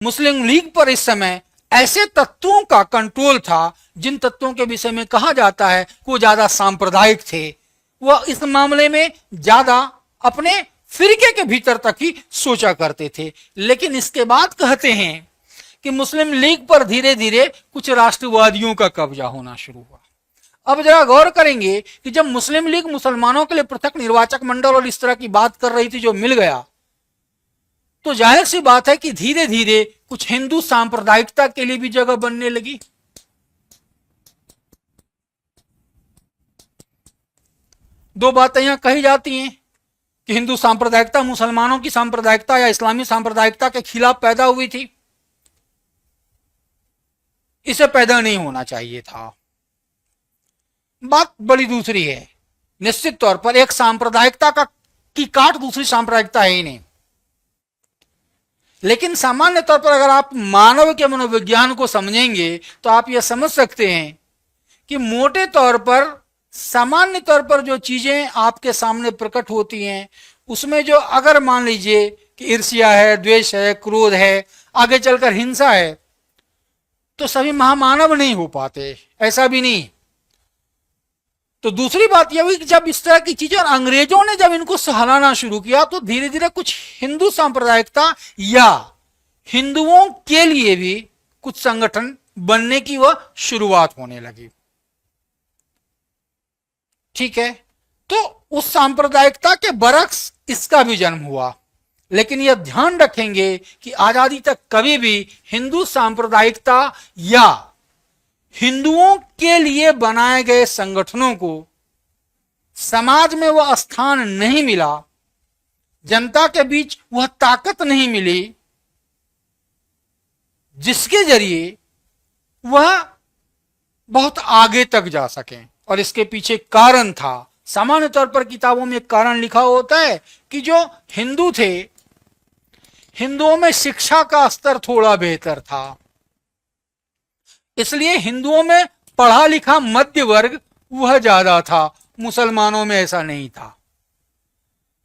मुस्लिम league पर इस समय ऐसे तत्वों का कंट्रोल था जिन तत्वों के विषय में कहा जाता है वो ज्यादा सांप्रदायिक थे, वह इस मामले में ज्यादा अपने फिरके के भीतर तक ही सोचा करते थे। लेकिन इसके बाद कहते हैं कि मुस्लिम लीग पर धीरे धीरे कुछ राष्ट्रवादियों का कब्जा होना शुरू हुआ। अब जरा गौर करेंगे कि जब मुस्लिम लीग मुसलमानों के लिए पृथक निर्वाचक मंडल और इस तरह की बात कर रही थी जो मिल गया, तो जाहिर सी बात है कि धीरे धीरे कुछ हिंदू सांप्रदायिकता के लिए भी जगह बनने लगी। दो बातें यहां कही जाती हैं कि हिंदू सांप्रदायिकता मुसलमानों की सांप्रदायिकता या इस्लामी सांप्रदायिकता के खिलाफ पैदा हुई थी। इसे पैदा नहीं होना चाहिए था। बात बड़ी दूसरी है। निश्चित तौर पर एक सांप्रदायिकता की काट दूसरी सांप्रदायिकता है ही नहीं, लेकिन सामान्य तौर पर अगर आप मानव के मनोविज्ञान को समझेंगे तो आप यह समझ सकते हैं कि मोटे तौर पर सामान्य तौर पर जो चीजें आपके सामने प्रकट होती हैं उसमें जो अगर मान लीजिए कि ईर्ष्या है, द्वेष है, क्रोध है, आगे चलकर हिंसा है, तो सभी महामानव नहीं हो पाते, ऐसा भी नहीं। तो दूसरी बात यह हुई कि जब इस तरह की चीजें और अंग्रेजों ने जब इनको सहलाना शुरू किया तो धीरे धीरे कुछ हिंदू सांप्रदायिकता या हिंदुओं के लिए भी कुछ संगठन बनने की वह शुरुआत होने लगी। ठीक है, तो उस सांप्रदायिकता के बरक्स इसका भी जन्म हुआ। लेकिन यह ध्यान रखेंगे कि आजादी तक कभी भी हिंदू सांप्रदायिकता या हिंदुओं के लिए बनाए गए संगठनों को समाज में वह स्थान नहीं मिला, जनता के बीच वह ताकत नहीं मिली जिसके जरिए वह बहुत आगे तक जा सके। और इसके पीछे कारण था, सामान्य तौर पर किताबों में एक कारण लिखा होता है कि जो हिंदू थे, हिंदुओं में शिक्षा का स्तर थोड़ा बेहतर था, इसलिए हिंदुओं में पढ़ा लिखा मध्य वर्ग वह ज्यादा था, मुसलमानों में ऐसा नहीं था।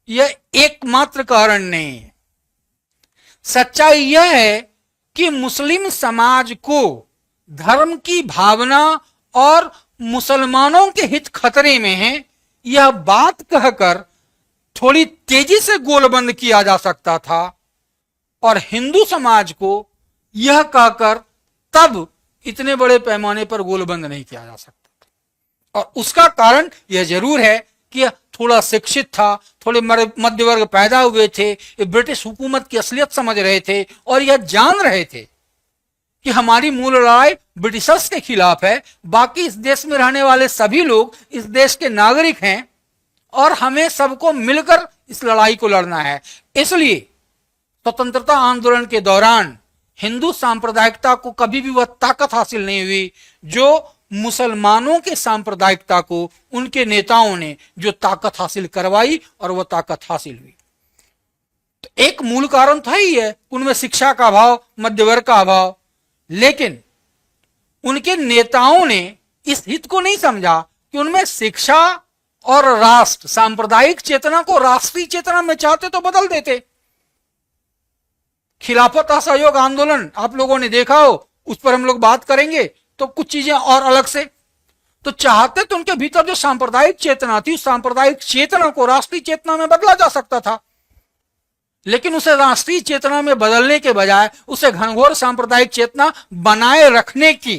यह एकमात्र कारण नहीं है। सच्चाई यह है कि मुस्लिम समाज को धर्म की भावना और मुसलमानों के हित खतरे में है, यह बात कहकर थोड़ी तेजी से गोलबंद किया जा सकता था और हिंदू समाज को यह कहकर तब इतने बड़े पैमाने पर गोलबंद नहीं किया जा सकता था। और उसका कारण यह जरूर है कि यह थोड़ा शिक्षित था, थोड़े मध्य वर्ग पैदा हुए थे, ये ब्रिटिश हुकूमत की असलियत समझ रहे थे और यह जान रहे थे कि हमारी मूल लड़ाई ब्रिटिशर्स के खिलाफ है, बाकी इस देश में रहने वाले सभी लोग इस देश के नागरिक हैं और हमें सबको मिलकर इस लड़ाई को लड़ना है। इसलिए स्वतंत्रता आंदोलन के दौरान हिंदू सांप्रदायिकता को कभी भी वह ताकत हासिल नहीं हुई जो मुसलमानों के सांप्रदायिकता को उनके नेताओं ने जो ताकत हासिल करवाई और वह ताकत हासिल हुई। तो एक मूल कारण था ही है उनमें शिक्षा का अभाव, मध्य वर्ग का अभाव, लेकिन उनके नेताओं ने इस हित को नहीं समझा कि उनमें शिक्षा और राष्ट्र, सांप्रदायिक चेतना को राष्ट्रीय चेतना में चाहते तो बदल देते। खिलाफत असहयोग आंदोलन आप लोगों ने देखा हो, उस पर हम लोग बात करेंगे तो कुछ चीजें और अलग से। तो चाहते तो उनके भीतर जो सांप्रदायिक चेतना थी, उस सांप्रदायिक चेतना को राष्ट्रीय चेतना में बदला जा सकता था, लेकिन उसे राष्ट्रीय चेतना में बदलने के बजाय उसे घनघोर सांप्रदायिक चेतना बनाए रखने की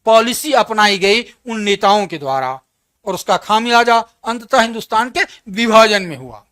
पॉलिसी अपनाई गई उन नेताओं के द्वारा और उसका खामियाजा अंततः हिंदुस्तान के विभाजन में हुआ।